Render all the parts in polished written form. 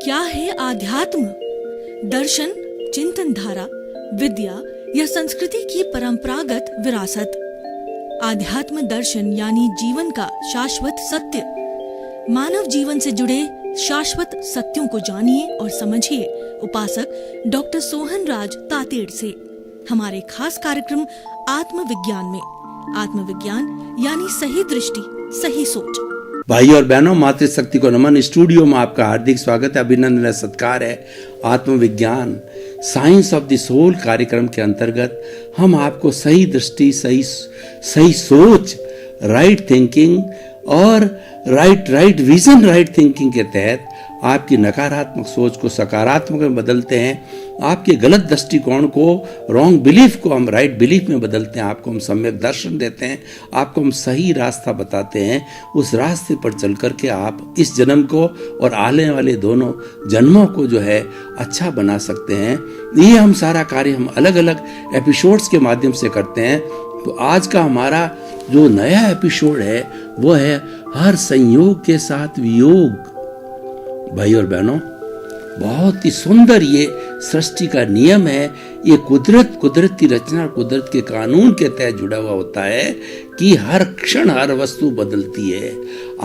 क्या है आध्यात्म? दर्शन, चिंतन धारा, विद्या या संस्कृति की परंपरागत विरासत। आध्यात्म दर्शन यानी जीवन का शाश्वत सत्य। मानव जीवन से जुड़े शाश्वत सत्यों को जानिए और समझिए उपासक डॉक्टर सोहन राज तातेड़ से हमारे खास कार्यक्रम आत्मविज्ञान में। आत्मविज्ञान यानी सही दृष्टि, सही सोच। भाई और बहनों, मातृशक्ति को नमन। स्टूडियो में आपका हार्दिक स्वागत है, अभिनंदन, सत्कार है। आत्मविज्ञान साइंस ऑफ द सोल कार्यक्रम के अंतर्गत हम आपको सही दृष्टि, सही सोच, राइट थिंकिंग और राइट विजन, राइट थिंकिंग के तहत आपकी नकारात्मक सोच को सकारात्मक में बदलते हैं। आपके गलत दृष्टिकोण को, रॉन्ग बिलीफ को हम राइट बिलीफ में बदलते हैं। आपको हम सम्यक दर्शन देते हैं, आपको हम सही रास्ता बताते हैं। उस रास्ते पर चल करके आप इस जन्म को और आने वाले दोनों जन्मों को जो है अच्छा बना सकते हैं। ये हम सारा कार्य हम अलग अलग एपिसोड्स के माध्यम से करते हैं। तो आज का हमारा जो नया एपिसोड है वो है हर संयोग के साथ वियोग। भाई और बहनों, बहुत ही सुंदर ये सृष्टि का नियम है। ये कुदरत की रचना, कुदरत के कानून के तहत जुड़ा हुआ होता है कि हर क्षण हर वस्तु बदलती है।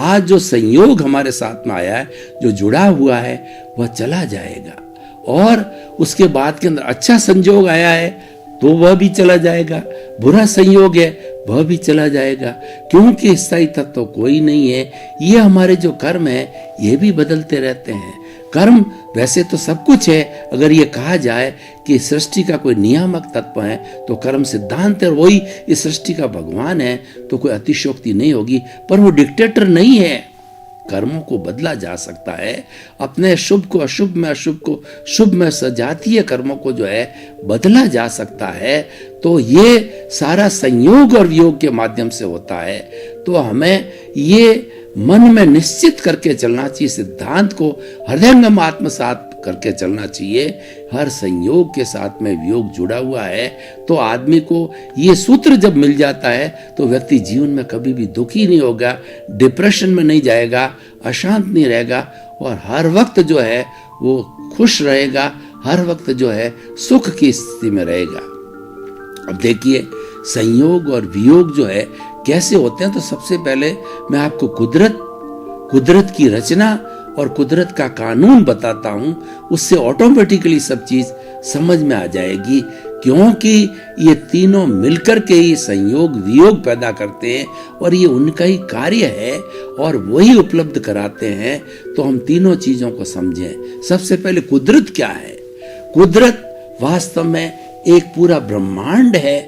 आज जो संयोग हमारे साथ में आया है, जो जुड़ा हुआ है, वह चला जाएगा। और उसके बाद के अंदर अच्छा संयोग आया है तो वह भी चला जाएगा, बुरा संयोग है वह भी चला जाएगा, क्योंकि स्थायी तत्व कोई नहीं है। ये हमारे जो कर्म है ये भी बदलते रहते हैं। कर्म वैसे तो सब कुछ है। अगर ये कहा जाए कि सृष्टि का कोई नियामक तत्व है तो कर्म सिद्धांत है, वही इस सृष्टि का भगवान है, तो कोई अतिशयोक्ति नहीं होगी। पर वो डिक्टेटर नहीं है। कर्मों को बदला जा सकता है। अपने शुभ को अशुभ में, अशुभ को शुभ में, सजातीय कर्मों को जो है बदला जा सकता है। तो ये सारा संयोग और वियोग के माध्यम से होता है। तो हमें ये मन में निश्चित करके चलना चाहिए, सिद्धांत को हृदयंगम आत्मसात करके चलना चाहिए। हर संयोग के साथ में वियोग जुड़ा हुआ है। तो आदमी को ये सूत्र जब मिल जाता है तो व्यक्ति जीवन में कभी भी दुखी नहीं होगा, डिप्रेशन में नहीं जाएगा, अशांत नहीं रहेगा और हर वक्त जो है वो खुश रहेगा, हर वक्त जो है सुख की स्थिति में रहेगा। अब देखिए, संयोग और वियोग जो है कैसे होते हैं। तो सबसे पहले मैं आपको कुदरत की रचना और कुदरत का कानून बताता हूं। उससे ऑटोमेटिकली सब चीज समझ में आ जाएगी, क्योंकि ये तीनों मिलकर के ही संयोग वियोग पैदा करते हैं और ये उनका ही कार्य है और वही उपलब्ध कराते हैं। तो हम तीनों चीजों को समझें। सबसे पहले कुदरत क्या है? कुदरत वास्तव में एक पूरा ब्रह्मांड है,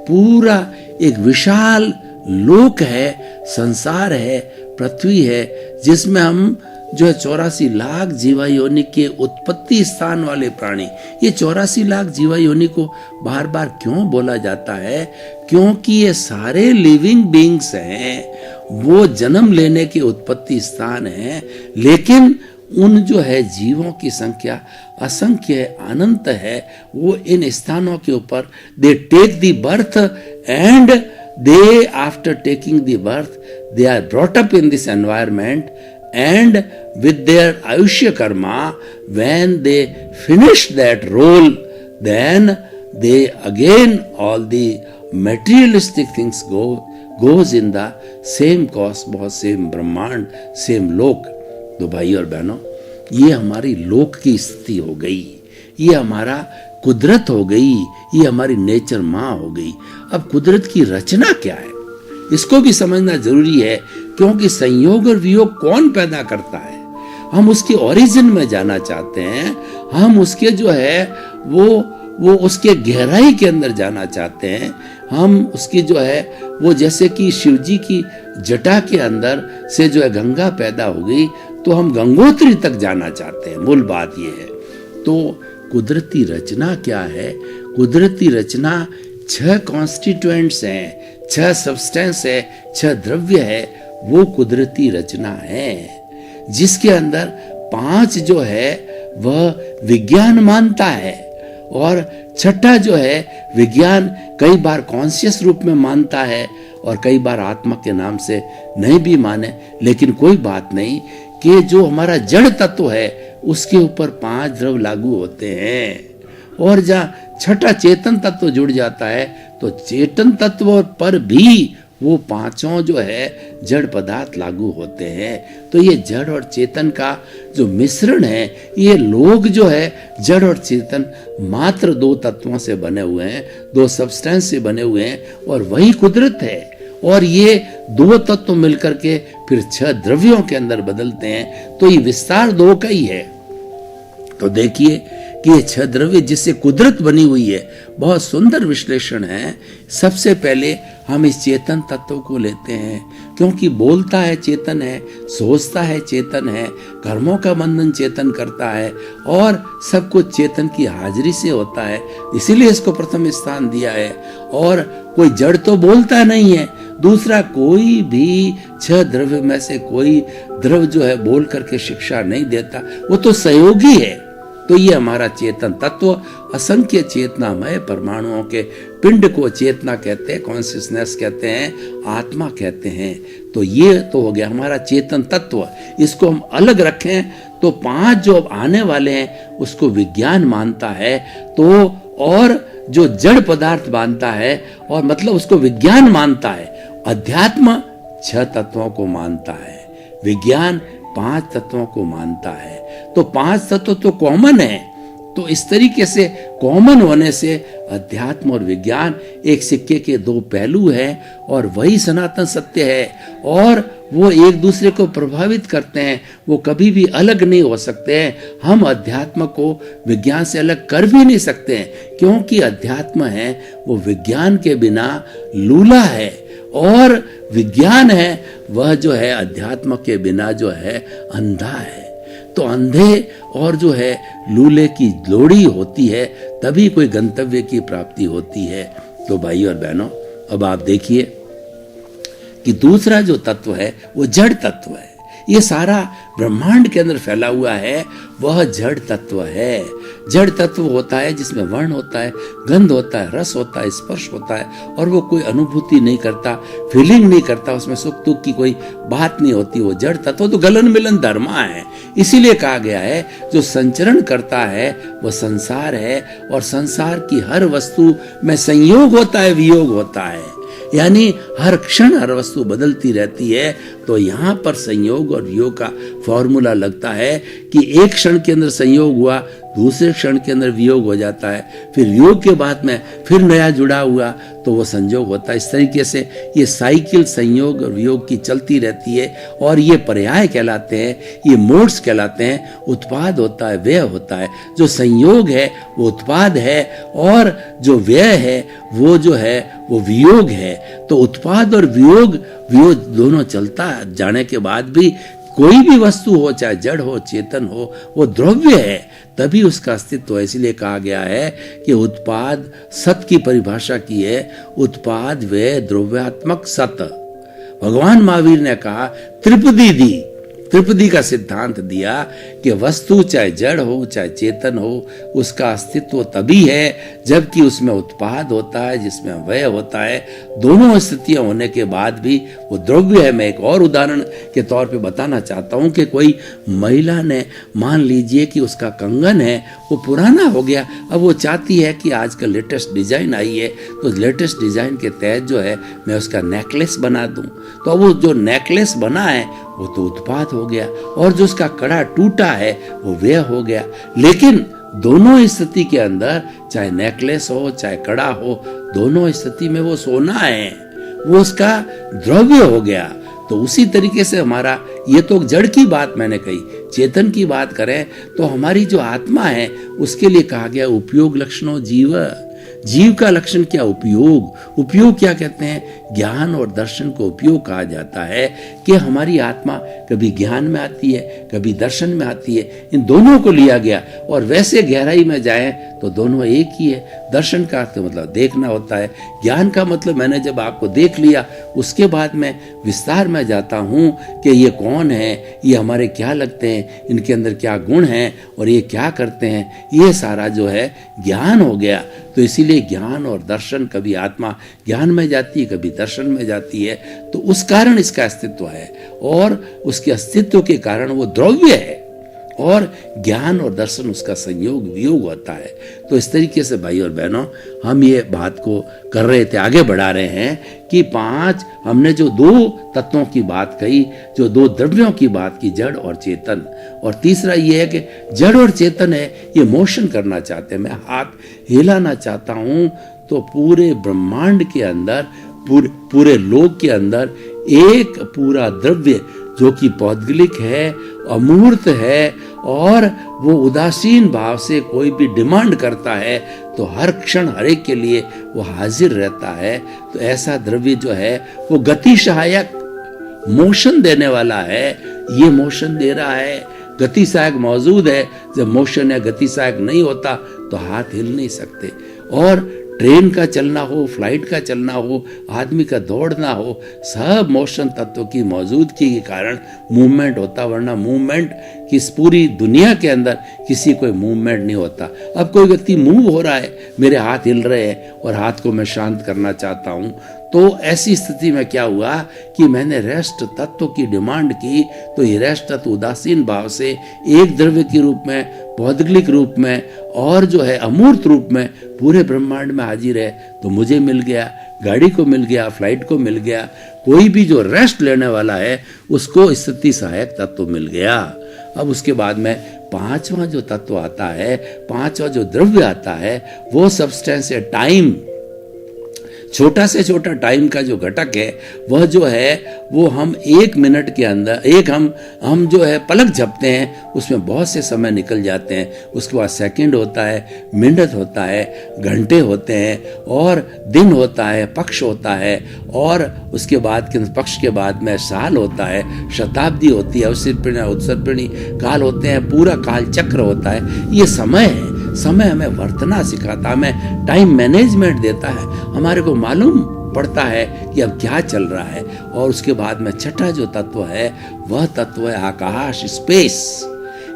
पूरा एक विशाल लोक है, संसार है, पृथ्वी है, जिसमें हम जो है 84 लाख जीवा योनि के उत्पत्ति स्थान वाले प्राणी। ये 84 लाख जीवा योनि को बार बार क्यों बोला जाता है? क्योंकि ये सारे लिविंग बीइंग्स हैं, वो जन्म लेने के उत्पत्ति स्थान हैं। लेकिन उन जो है जीवों की संख्या असंख्य है, अनंत है। वो इन स्थानों के ऊपर they take the berth and they after taking the birth they are brought up in this environment, and with their ayushya karma, when they finish that role, then they again all the materialistic things goes in the same cosmos, same ब्रह्मांड, same लोक। तो भाई और बहनों, ये हमारी लोक की स्थिति हो गई, ये हमारा कुदरत हो गई, ये हमारी नेचर माँ हो गई। अब कुदरत की रचना क्या है, इसको भी समझना जरूरी है, क्योंकि संयोग और वियोग कौन पैदा करता है, हम उसके ओरिजिन में जाना चाहते हैं। हम उसके जो है वो उसके गहराई के अंदर जाना चाहते हैं। हम उसकी जो है वो, जैसे कि शिव जी की जटा के अंदर से जो है गंगा पैदा हो गई, तो हम गंगोत्री तक जाना चाहते हैं। मूल बात ये है। तो कुदरती रचना क्या है? कुदरती रचना 6 कॉन्स्टिट्यूएंट्स हैं, 6 सब्सटेंस है, 6 द्रव्य है। वो कुदरती रचना है, जिसके अंदर 5 जो है वह विज्ञान मानता है और 6ठा जो है विज्ञान कई बार कॉन्शियस रूप में मानता है और कई बार आत्मा के नाम से नहीं भी माने। लेकिन कोई बात नहीं कि जो हमारा जड़ तत्व है उसके ऊपर 5 द्रव लागू होते हैं। और जहाँ छठा चेतन तत्व जुड़ जाता है तो चेतन तत्व पर भी वो 5 जो है जड़ पदार्थ लागू होते हैं। तो ये जड़ और चेतन का जो मिश्रण है, ये लोग जो है जड़ और चेतन मात्र 2 तत्वों से बने हुए हैं, 2 सब्सटेंस से बने हुए हैं, और वही कुदरत है। और ये 2 तत्व मिलकर के फिर 6 द्रव्यों के अंदर बदलते हैं। तो ये विस्तार 2 का ही है। तो देखिए कि ये 6 द्रव्य जिससे कुदरत बनी हुई है, बहुत सुंदर विश्लेषण है। सबसे पहले हम इस चेतन तत्व को लेते हैं, क्योंकि बोलता है चेतन है, सोचता है चेतन है, कर्मों का बंधन चेतन करता है, और सब कुछ चेतन की हाजिरी से होता है, इसीलिए इसको प्रथम स्थान दिया है। और कोई जड़ तो बोलता नहीं है, दूसरा कोई भी 6 द्रव्य में से कोई द्रव जो है बोल करके शिक्षा नहीं देता, वो तो सहयोगी है। तो ये हमारा चेतन तत्व असंख्य चेतनामय परमाणुओं के पिंड को चेतना कहते हैं, कॉन्शियसनेस कहते हैं, आत्मा कहते हैं। तो ये तो हो गया हमारा चेतन तत्व। इसको हम अलग रखें तो 5 जो अब आने वाले हैं उसको विज्ञान मानता है, तो और जो जड़ पदार्थ मानता है, और मतलब उसको विज्ञान मानता है। अध्यात्म 6 तत्वों को मानता है, विज्ञान 5 तत्वों को मानता है। तो 5 तत्व तो कॉमन है। तो इस तरीके से कॉमन होने से अध्यात्म और विज्ञान एक सिक्के के 2 पहलू हैं, और वही सनातन सत्य है, और वो एक दूसरे को प्रभावित करते हैं, वो कभी भी अलग नहीं हो सकते हैं। हम अध्यात्म को विज्ञान से अलग कर भी नहीं सकते हैं, क्योंकि अध्यात्म है वो विज्ञान के बिना लूला है, और विज्ञान है वह जो है अध्यात्म के बिना जो है अंधा है। तो अंधे और जो है लूले की लोड़ी होती है, तभी कोई गंतव्य की प्राप्ति होती है। तो भाई और बहनों, अब आप देखिए कि दूसरा जो तत्व है वो जड़ तत्व है। ये सारा ब्रह्मांड के अंदर फैला हुआ है, वह जड़ तत्व है। जड़ तत्व होता है जिसमें वर्ण होता है, गंध होता है, रस होता है, स्पर्श होता है, और वो कोई अनुभूति नहीं करता, फीलिंग नहीं करता, उसमें सुख दुख की कोई बात नहीं होती। वो जड़ तत्व तो गलन मिलन धर्मा है। इसीलिए कहा गया है जो संचरण करता है वह संसार है, और संसार की हर वस्तु में संयोग होता है, वियोग होता है, यानी हर क्षण हर वस्तु बदलती रहती है। तो यहाँ पर संयोग और वियोग का फॉर्मूला लगता है कि एक क्षण के अंदर संयोग हुआ, दूसरे क्षण के अंदर वियोग हो जाता है, फिर वियोग के बाद में फिर नया जुड़ा हुआ तो वो संयोग होता है। इस तरीके से ये साइकिल संयोग और वियोग की चलती रहती है, और ये पर्याय कहलाते हैं, ये मोड्स कहलाते हैं। उत्पाद होता है, व्यय होता है। जो संयोग है वो उत्पाद है, और जो व्यय है वो जो है वो वियोग है। तो उत्पाद और वियोग दोनों चलता जाने के बाद भी कोई भी वस्तु हो, चाहे जड़ हो चेतन हो, वो द्रव्य है, तभी उसका अस्तित्व है। इसलिए कहा गया है कि उत्पाद सत की परिभाषा की है, उत्पाद वे द्रव्यात्मक सत। भगवान महावीर ने कहा त्रिपदी का सिद्धांत दिया कि वस्तु चाहे जड़ हो चाहे चेतन हो, उसका अस्तित्व तभी है जबकि उसमें उत्पाद होता है, जिसमें व्यय होता है। दोनों स्थितियां होने के बाद भी वो द्रव्य है। मैं एक और उदाहरण के तौर पे बताना चाहता हूं कि कोई महिला ने, मान लीजिए कि उसका कंगन है वो पुराना हो गया, अब वो चाहती है कि आजकल लेटेस्ट डिजाइन आई है, तो लेटेस्ट डिजाइन के तहत जो है मैं उसका नेकलेस बना दूं। तो अब वो जो नेकलेस बना है वो तो उत्पाद हो गया, और जो उसका कड़ा टूटा है वो व्यय हो गया। लेकिन दोनों स्थिति के अंदर, चाहे नेकलेस हो चाहे कड़ा हो, दोनों स्थिति में वो सोना है, वो उसका द्रव्य हो गया। तो उसी तरीके से हमारा, ये तो जड़ की बात मैंने कही, चेतन की बात करें तो हमारी जो आत्मा है उसके लिए कहा गया उपयोग लक्षणों जीव। जीव का लक्षण क्या? उपयोग। उपयोग क्या कहते हैं? ज्ञान और दर्शन को उपयोग कहा जाता है कि हमारी आत्मा कभी ज्ञान में आती है, कभी दर्शन में आती है। इन दोनों को लिया गया, और वैसे गहराई में जाए तो दोनों एक ही है। दर्शन का अर्थ मतलब देखना होता है, ज्ञान का मतलब मैंने जब आपको देख लिया उसके बाद मैं विस्तार में जाता हूँ कि ये कौन है, ये हमारे क्या लगते हैं, इनके अंदर क्या गुण हैं और ये क्या करते हैं, ये सारा जो है ज्ञान हो गया। तो इसीलिए ज्ञान और दर्शन, कभी आत्मा ज्ञान में जाती है कभी दर्शन में जाती है, तो उस कारण इसका अस्तित्व है, और उसके अस्तित्व के कारण वो द्रव्य है। और ज्ञान और दर्शन उसका संयोग वियोग होता है। तो इस तरीके से भाई और बहनों हम ये बात को कर रहे थे, आगे बढ़ा रहे हैं कि 5 हमने जो 2 तत्वों की बात कही, जो 2 द्रव्यों की बात की, जड़ और चेतन, और तीसरा ये है कि जड़ और चेतन है ये मोशन करना चाहते हैं, मैं हाथ हिलाना चाहता हूं तो पूरे ब्रह्मांड के अंदर, पूरे लोक के अंदर एक पूरा द्रव्य जो कि पौद्गलिक है, अमूर्त है, और वो उदासीन भाव से कोई भी डिमांड करता है तो हर क्षण हर एक के लिए वो हाजिर रहता है। तो ऐसा द्रव्य जो है वो गति सहायक, मोशन देने वाला है, ये मोशन दे रहा है, गति सहायक मौजूद है। जब मोशन या गति सहायक नहीं होता तो हाथ हिल नहीं सकते। और ट्रेन का चलना हो, फ्लाइट का चलना हो, आदमी का दौड़ना हो, सब मोशन तत्व की मौजूदगी के कारण मूवमेंट होता, वरना मूवमेंट की इस पूरी दुनिया के अंदर किसी कोई मूवमेंट नहीं होता। अब कोई व्यक्ति मूव हो रहा है, मेरे हाथ हिल रहे हैं और हाथ को मैं शांत करना चाहता हूं, तो ऐसी स्थिति में क्या हुआ कि मैंने रेस्ट तत्व की डिमांड की, तो ये रेस्ट तत्व उदासीन भाव से एक द्रव्य के रूप में, पौद्गलिक रूप में और जो है अमूर्त रूप में पूरे ब्रह्मांड में हाजिर है। तो मुझे मिल गया, गाड़ी को मिल गया, फ्लाइट को मिल गया, कोई भी जो रेस्ट लेने वाला है उसको स्थिति सहायक तत्व मिल गया। अब उसके बाद में 5वां जो तत्व आता है, 5वां जो द्रव्य आता है, वो सब्सटेंस है टाइम। छोटा से छोटा टाइम का जो घटक है वह जो है वो हम 1 मिनट के अंदर हम जो है पलक झपते हैं, उसमें बहुत से समय निकल जाते हैं। उसके बाद सेकंड होता है, मिनट होता है, घंटे होते हैं, और दिन होता है, पक्ष होता है, और उसके बाद के पक्ष के बाद में साल होता है, शताब्दी होती है, उत्सर्पिणी काल होते हैं, पूरा काल चक्र होता है। ये समय है। समय हमें वर्तना सिखाता, हमें टाइम मैनेजमेंट देता है, हमारे को मालूम पड़ता है कि अब क्या चल रहा है। और उसके बाद में छठा जो तत्व है वह तत्व है आकाश, स्पेस।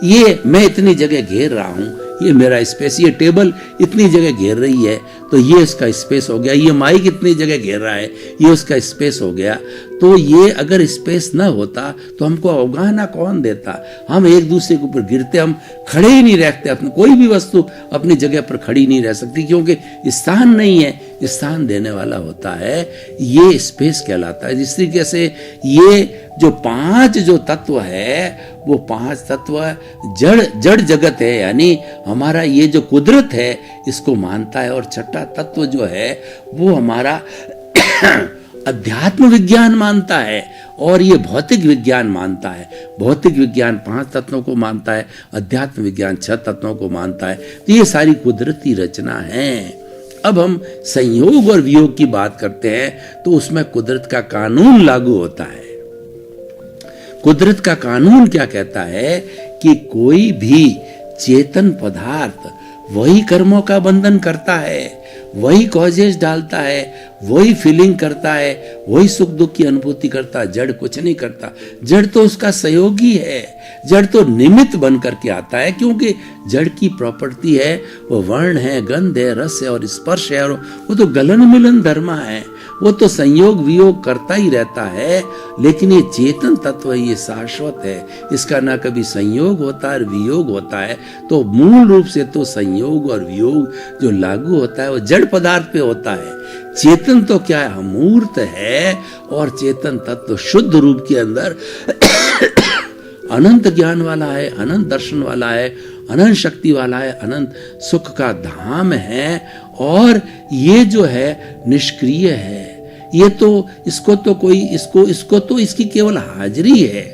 ये मैं इतनी जगह घेर रहा हूं, ये मेरा स्पेस, ये टेबल इतनी जगह घेर रही है तो ये इसका स्पेस हो गया, ये माइक इतनी जगह घेर रहा है, ये उसका स्पेस हो गया। तो ये अगर स्पेस न होता तो हमको अवगाहना कौन देता? हम एक दूसरे के ऊपर गिरते, हम खड़े ही नहीं रहते, अपने कोई भी वस्तु अपनी जगह पर खड़ी नहीं रह सकती, क्योंकि स्थान नहीं है, स्थान देने वाला होता है, ये स्पेस कहलाता है। जिस तरीके से ये जो 5 जो तत्व है वो 5 तत्व जड़ जगत है, यानी हमारा ये जो कुदरत है इसको मानता है। और छठा तत्व जो है वो हमारा अध्यात्म विज्ञान मानता है, और ये भौतिक विज्ञान मानता है। भौतिक विज्ञान 5 तत्वों को मानता है, अध्यात्म विज्ञान 6 तत्वों को मानता है। तो ये सारी कुदरती रचना है। अब हम संयोग और वियोग की बात करते हैं तो उसमें कुदरत का कानून लागू होता है। कुदरत का कानून क्या कहता है कि कोई भी चेतन पदार्थ वही कर्मों का बंधन करता है, वही कॉजेज डालता है, वही फीलिंग करता है, वही सुख दुख की अनुभूति करता है। जड़ कुछ नहीं करता, जड़ तो उसका सहयोगी है, जड़ तो निमित्त बन करके आता है, क्योंकि जड़ की प्रॉपर्टी है वो वर्ण है, गंध है, रस है और स्पर्श है, और वो तो गलन मिलन धर्म है, वो तो संयोग वियोग करता ही रहता है। लेकिन ये चेतन तत्व ये शाश्वत है, इसका ना कभी संयोग होता है वियोग होता है। तो मूल रूप से तो संयोग और वियोग जो लागू होता है वो जड़ पदार्थ पे होता है। चेतन तो क्या है, अमूर्त है, और चेतन तत्व शुद्ध रूप के अंदर अनंत ज्ञान वाला है, अनंत दर्शन वाला है, अनंत शक्ति वाला है, अनंत सुख का धाम है। और ये जो है निष्क्रिय है, ये तो इसको तो इसकी केवल हाजिरी है,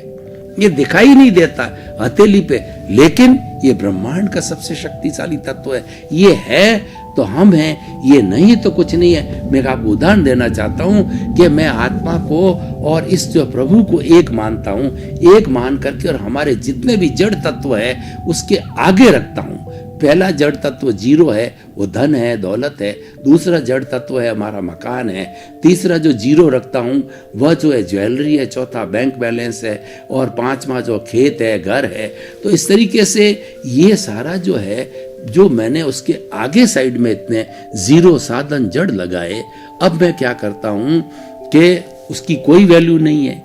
ये दिखाई नहीं देता हथेली पे, लेकिन ये ब्रह्मांड का सबसे शक्तिशाली तत्व है। ये है तो हम हैं, ये नहीं तो कुछ नहीं है। मैं आपको उदाहरण देना चाहता हूं कि मैं आत्मा को और इस जो प्रभु को एक मानता हूं, एक मान करके, और हमारे जितने भी जड़ तत्व है उसके आगे रखता हूं। पहला जड़ तत्व 0 है, वो धन है, दौलत है। दूसरा जड़ तत्व है हमारा मकान है। तीसरा जो 0 रखता हूं वह जो है ज्वेलरी है। चौथा बैंक बैलेंस है, और 5वां जो खेत है, घर है। तो इस तरीके से ये सारा जो है, जो मैंने उसके आगे साइड में इतने 0 साधन जड़ लगाए, अब मैं क्या करता हूं कि उसकी कोई वैल्यू नहीं है।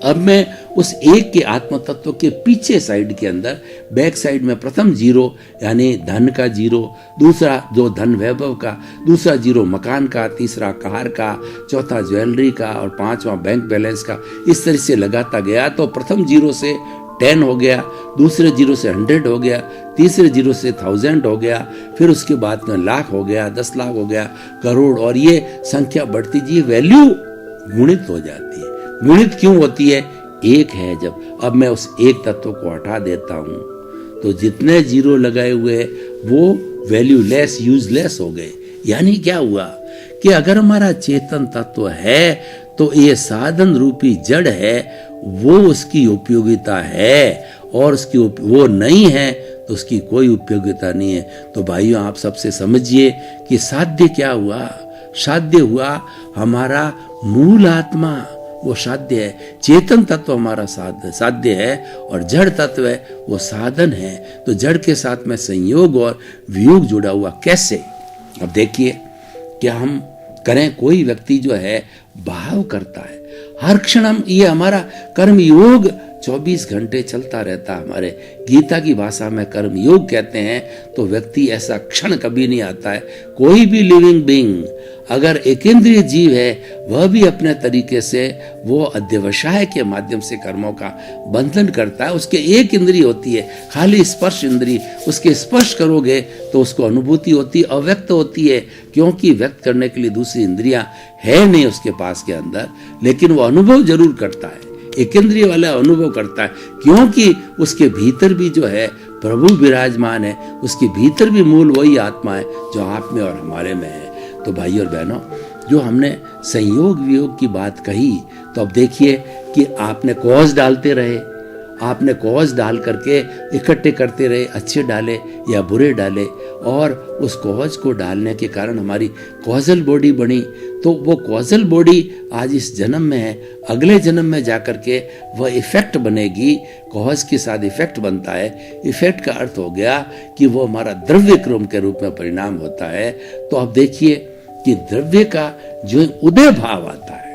अब मैं उस एक के आत्म तत्व के पीछे साइड के अंदर बैक साइड में प्रथम जीरो यानी धन का जीरो, दूसरा जो धन वैभव का, दूसरा जीरो मकान का, तीसरा कार का, चौथा ज्वेलरी का और पांचवा बैंक बैलेंस का, इस तरह से लगाता गया। तो प्रथम जीरो से 10 हो गया, दूसरे जीरो से 100 हो गया, तीसरे जीरो से 1000 हो गया, फिर उसके बाद में लाख हो गया, 10 लाख हो गया, करोड़, और ये संख्या बढ़ती जी, वैल्यू गुणित हो जाती है। गुणित क्यों होती है? एक है जब। अब मैं उस एक तत्व को हटा देता हूं तो जितने जीरो लगाए हुए वो वैल्यू लेस, यूजलेस हो गए। यानी क्या हुआ कि अगर हमारा चेतन तत्व है तो ये साधन रूपी जड़ है, वो उसकी उपयोगिता है, और उसकी वो नहीं है तो उसकी कोई उपयोगिता नहीं है। तो भाइयों आप सबसे समझिए कि साध्य क्या हुआ? साध्य हुआ हमारा मूल आत्मा, वो साध्य है। चेतन तत्व हमारा साध्य है और जड़ तत्व है वो साधन है। तो जड़ के साथ में संयोग और वियोग जुड़ा हुआ। कैसे? अब देखिए, क्या हम करें, कोई व्यक्ति जो है भाव करता है हर क्षण, हम ये हमारा कर्म योग 24 घंटे चलता रहता है। हमारे गीता की भाषा में कर्म योग कहते हैं। तो व्यक्ति ऐसा क्षण कभी नहीं आता है, कोई भी लिविंग बीइंग अगर एकेंद्रीय जीव है वह भी अपने तरीके से वो अध्यवसाय के माध्यम से कर्मों का बंधन करता है। उसके एक इंद्रिय होती है खाली स्पर्श इंद्रिय, उसके स्पर्श करोगे तो उसको अनुभूति होती है, अव्यक्त होती है, क्योंकि व्यक्त करने के लिए दूसरी इंद्रियां है नहीं उसके पास के अंदर, लेकिन वो अनुभव जरूर करता है, एक इंद्रिय वाला अनुभव करता है, क्योंकि उसके भीतर भी जो है प्रभु विराजमान है, उसके भीतर भी मूल वही आत्मा है जो आप में और हमारे में है। तो भाई और बहनों, जो हमने संयोग वियोग की बात कही, तो अब देखिए कि आपने कॉज डालते रहे, आपने कॉज डाल करके इकट्ठे करते रहे, अच्छे डाले या बुरे डाले, और उस कॉज को डालने के कारण हमारी कॉजल बॉडी बनी। तो वो कॉजल बॉडी आज इस जन्म में है, अगले जन्म में जाकर के वह इफेक्ट बनेगी। कॉज के साथ इफेक्ट बनता है। इफेक्ट का अर्थ हो गया कि वो हमारा द्रव्य क्रम के रूप में परिणाम होता है। तो अब देखिए कि द्रव्य का जो उदय भाव आता है,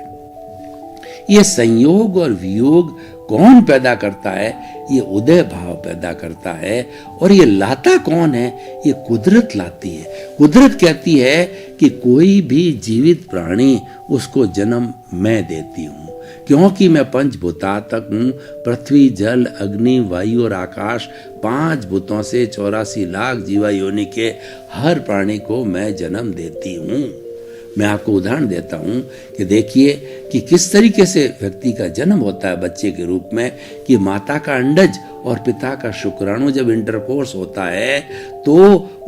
ये संयोग और वियोग कौन पैदा करता है? ये उदय भाव पैदा करता है। और ये लाता कौन है? ये कुदरत लाती है। कुदरत कहती है कि कोई भी जीवित प्राणी उसको जन्म मैं देती हूं, क्योंकि मैं पंचभूतात्मक हूं। पृथ्वी, जल, अग्नि, वायु और आकाश, 5 भूतों से 84 लाख जीवा योनि के हर प्राणी को मैं जन्म देती हूं। मैं आपको उदाहरण देता हूं कि देखिए कि किस तरीके से व्यक्ति का जन्म होता है बच्चे के रूप में, कि माता का अंडज और पिता का शुक्राणु जब इंटरकोर्स होता है तो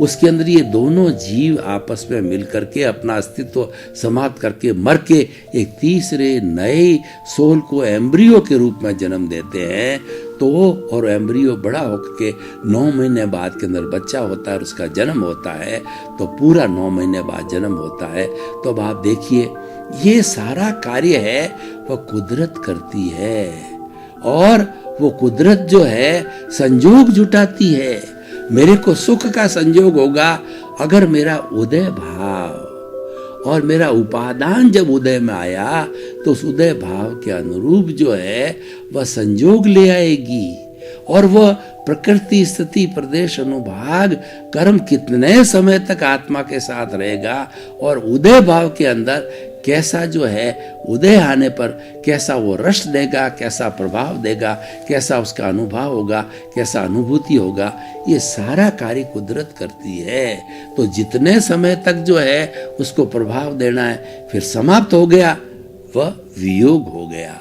उसके अंदर ये दोनों जीव आपस में मिलकर के अपना अस्तित्व समाप्त करके मर के एक तीसरे नए सोल को एम्ब्रियो के रूप में जन्म देते हैं। तो और एम्ब्रियो बड़ा होकर के 9 महीने बाद के अंदर बच्चा होता है और उसका जन्म होता है। तो पूरा 9 महीने बाद जन्म होता है। तो अब आप देखिए ये सारा कार्य है वह कुदरत करती है, और वो कुदरत जो है संजोग जुटाती है। मेरे को सुख का संजोग होगा अगर मेरा उदय भाव और मेरा उपादान जब उदय में आया तो उस उदय भाव के अनुरूप जो है वह संजोग ले आएगी। और वह प्रकृति, स्थिति, प्रदेश, अनुभाग, कर्म कितने समय तक आत्मा के साथ रहेगा, और उदय भाव के अंदर कैसा जो है उदय आने पर कैसा वो रस देगा, कैसा प्रभाव देगा, कैसा उसका अनुभव होगा, कैसा अनुभूति होगा, ये सारा कार्य कुदरत करती है। तो जितने समय तक जो है उसको प्रभाव देना है, फिर समाप्त हो गया, वह वियोग हो गया।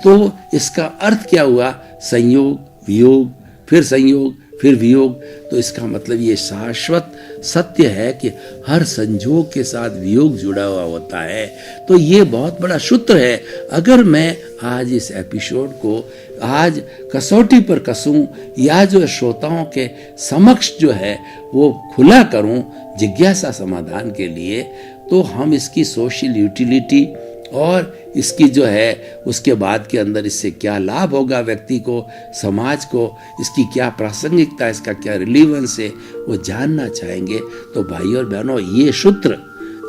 तो इसका अर्थ क्या हुआ? संयोग, वियोग, फिर संयोग, फिर वियोग। तो इसका मतलब ये शाश्वत सत्य है कि हर संजोग के साथ वियोग जुड़ा हुआ होता है। तो ये बहुत बड़ा सूत्र है। अगर मैं आज इस एपिसोड को आज कसौटी पर कसूं या जो श्रोताओं के समक्ष जो है वो खुला करूं जिज्ञासा समाधान के लिए, तो हम इसकी सोशल यूटिलिटी और इसकी जो है उसके बाद के अंदर इससे क्या लाभ होगा व्यक्ति को, समाज को, इसकी क्या प्रासंगिकता, इसका क्या रिलीवेंस है, वो जानना चाहेंगे। तो भाई और बहनों, ये सूत्र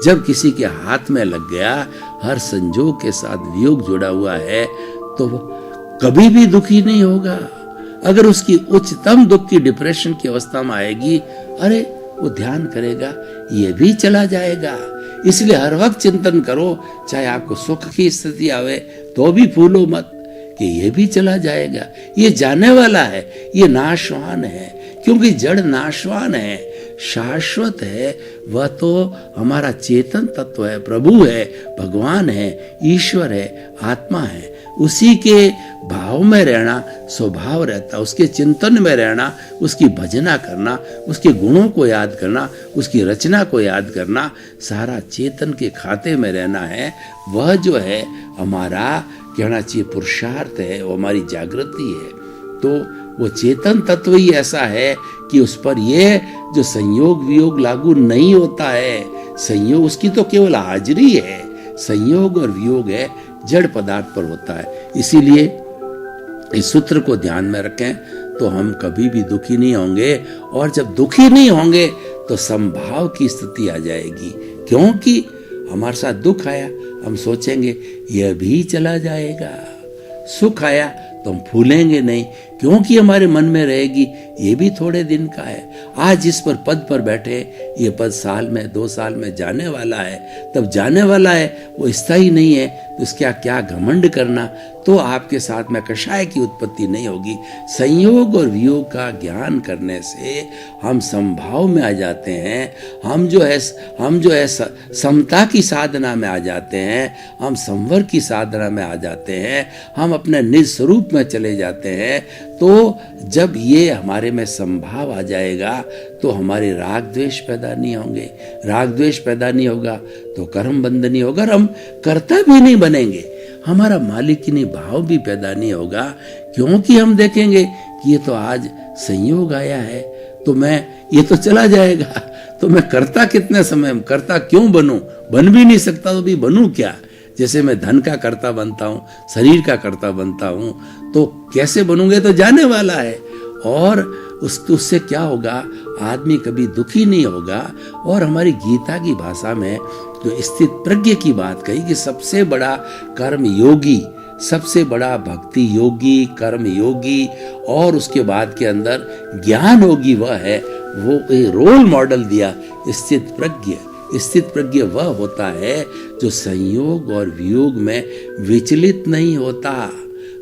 जब किसी के हाथ में लग गया, हर संजोग के साथ वियोग जुड़ा हुआ है, तो कभी भी दुखी नहीं होगा। अगर उसकी उच्चतम दुख की डिप्रेशन की अवस्था में आएगी, अरे वो ध्यान करेगा ये भी चला जाएगा। इसलिए हर वक्त चिंतन करो, चाहे आपको सुख की स्थिति आवे तो भी भूलो मत कि ये भी चला जाएगा, ये जाने वाला है, ये नाशवान है। क्योंकि जड़ नाशवान है, शाश्वत है वह तो हमारा चेतन तत्व है, प्रभु है, भगवान है, ईश्वर है, आत्मा है। उसी के भाव में रहना स्वभाव रहता, उसके चिंतन में रहना, उसकी भजना करना, उसके गुणों को याद करना, उसकी रचना को याद करना, सारा चेतन के खाते में रहना है। वह जो है हमारा कहना चाहिए पुरुषार्थ है, वो हमारी जागृति है। तो वो चेतन तत्व ही ऐसा है कि उस पर ये जो संयोग वियोग लागू नहीं होता है। संयोग उसकी तो केवल हाजिरी है, संयोग और वियोग है जड़ पदार्थ पर होता है। इसीलिए इस सूत्र को ध्यान में रखें तो हम कभी भी दुखी नहीं होंगे। और जब दुखी नहीं होंगे तो संभाव की स्थिति आ जाएगी। क्योंकि हमारे साथ दुख आया, हम सोचेंगे यह भी चला जाएगा। सुख आया तो हम फूलेंगे नहीं, क्योंकि हमारे मन में रहेगी ये भी थोड़े दिन का है। आज जिस पर पद पर बैठे, ये पद साल में 2 साल में जाने वाला है, तब जाने वाला है, वो स्थायी नहीं है। तो इसका क्या घमंड करना। तो आपके साथ में कषाय की उत्पत्ति नहीं होगी। संयोग और वियोग का ज्ञान करने से हम संभाव में आ जाते हैं। हम जो है समता की साधना में आ जाते हैं, हम संवर की साधना में आ जाते हैं, हम अपने निज स्वरूप में चले जाते हैं। तो जब ये हमारे में संभाव आ जाएगा तो हमारे राग द्वेष पैदा नहीं होंगे। राग द्वेष पैदा नहीं होगा तो कर्म बंध नहीं होगा, हम कर्ता भी नहीं बनेंगे, हमारा मालिकिनी भाव भी पैदा नहीं होगा। क्योंकि हम देखेंगे कि ये तो आज संयोग आया है, तो ये तो चला जाएगा, तो मैं कर्ता कितने समय, कर्ता क्यों बनूं? बन भी नहीं सकता तो भी बनूं क्या? जैसे मैं धन का कर्ता बनता हूँ, शरीर का कर्ता बनता हूँ, तो कैसे बनूंगे? तो जाने वाला है। और उससे क्या होगा, आदमी कभी दुखी नहीं होगा। और हमारी गीता की भाषा में जो स्थित प्रज्ञ की बात कही कि सबसे बड़ा कर्म योगी, सबसे बड़ा भक्ति योगी, कर्म योगी और उसके बाद के अंदर ज्ञान योगी वह है, वो रोल मॉडल दिया स्थित प्रज्ञ। स्थित प्रज्ञ वह होता है जो संयोग और वियोग में विचलित नहीं होता,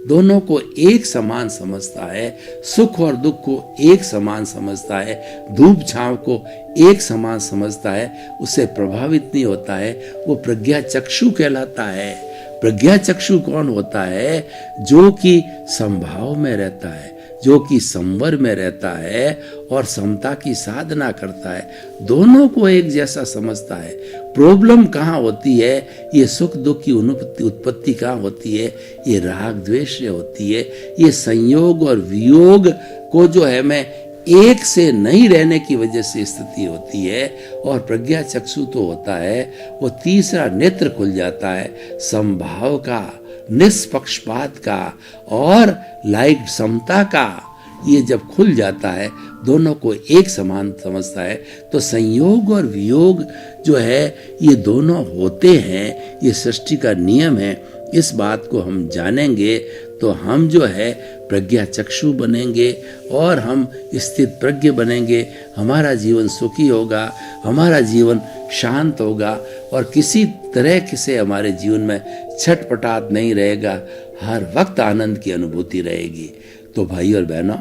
दोनों को एक समान समझता है, सुख और दुख को एक समान समझता है, धूप छांव को एक समान समझता है, उससे प्रभावित नहीं होता है। वो प्रज्ञा चक्षु कहलाता है। प्रज्ञा चक्षु कौन होता है? जो कि संभाव में रहता है, जो कि संवर में रहता है और समता की साधना करता है, दोनों को एक जैसा समझता है। प्रॉब्लम कहाँ होती है? ये सुख दुख की उत्पत्ति कहाँ होती है? ये राग द्वेष से होती है। ये संयोग और वियोग को जो है मैं एक से नहीं रहने की वजह से स्थिति होती है। और प्रज्ञा चक्षु तो होता है वो तीसरा नेत्र खुल जाता है, संभाव का, निष्पक्षपात का और लाइक समता का। ये जब खुल जाता है, दोनों को एक समान समझता है, तो संयोग और वियोग जो है ये दोनों होते हैं, ये सृष्टि का नियम है। इस बात को हम जानेंगे तो हम जो है प्रज्ञा चक्षु बनेंगे और हम स्थित प्रज्ञ बनेंगे। हमारा जीवन सुखी होगा, हमारा जीवन शांत होगा और किसी तरह से हमारे जीवन में छटपटाहट नहीं रहेगा, हर वक्त आनंद की अनुभूति रहेगी। तो भाई और बहनों,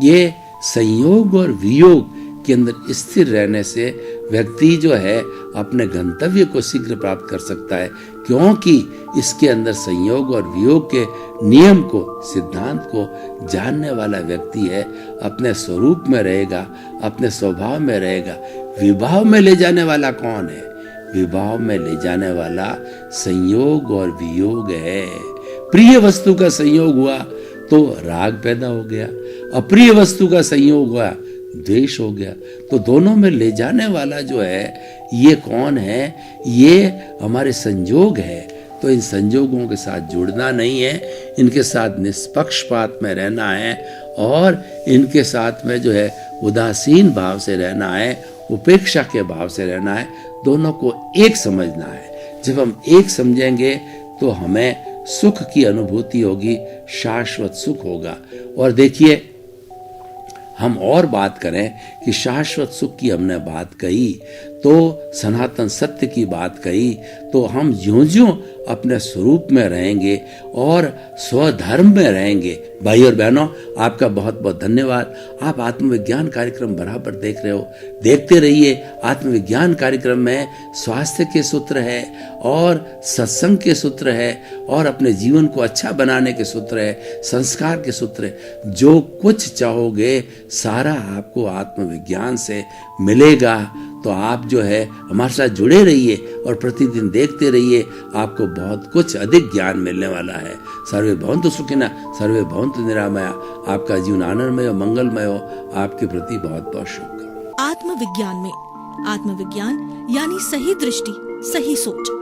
ये संयोग और वियोग के अंदर स्थिर रहने से व्यक्ति जो है अपने गंतव्य को शीघ्र प्राप्त कर सकता है, क्योंकि इसके अंदर संयोग और वियोग के नियम को, सिद्धांत को जानने वाला व्यक्ति है। अपने स्वरूप में रहेगा, अपने स्वभाव में रहेगा। विभाव में ले जाने वाला कौन है? विभाव में ले जाने वाला संयोग और वियोग है। प्रिय वस्तु का संयोग हुआ तो राग पैदा हो गया, अप्रिय वस्तु का संयोग हुआ द्वेष हो गया। तो दोनों में ले जाने वाला जो है ये कौन है? ये हमारे संयोग है। तो इन संयोगों के साथ जुड़ना नहीं है, इनके साथ निष्पक्षपात में रहना है और इनके साथ में जो है उदासीन भाव से रहना है, उपेक्षा के भाव से रहना है। दोनों को एक समझना है। जब हम एक समझेंगे तो हमें सुख की अनुभूति होगी, शाश्वत सुख होगा। और देखिए, हम और बात करें कि शाश्वत सुख की हमने बात कही, तो सनातन सत्य की बात कही, तो हम ज्यों-ज्यों अपने स्वरूप में रहेंगे और स्वधर्म में रहेंगे। भाई और बहनों, आपका बहुत बहुत धन्यवाद। आप आत्मविज्ञान कार्यक्रम बराबर देख रहे हो, देखते रहिए। आत्मविज्ञान कार्यक्रम में स्वास्थ्य के सूत्र है और सत्संग के सूत्र है और अपने जीवन को अच्छा बनाने के सूत्र है, संस्कार के सूत्र है। जो कुछ चाहोगे सारा आपको आत्मविज्ञान से मिलेगा। तो आप जो है हमारे साथ जुड़े रहिए और प्रतिदिन देखते रहिए, आपको बहुत कुछ अधिक ज्ञान मिलने वाला है। सर्वे भवन्तु सुखिनः, सर्वे भवन्तु निरामया। आपका जीवन आनंदमय और मंगलमय हो। आपके प्रति बहुत बहुत शुभकामनाएं। आत्मविज्ञान में आत्मविज्ञान यानी सही दृष्टि, सही सोच।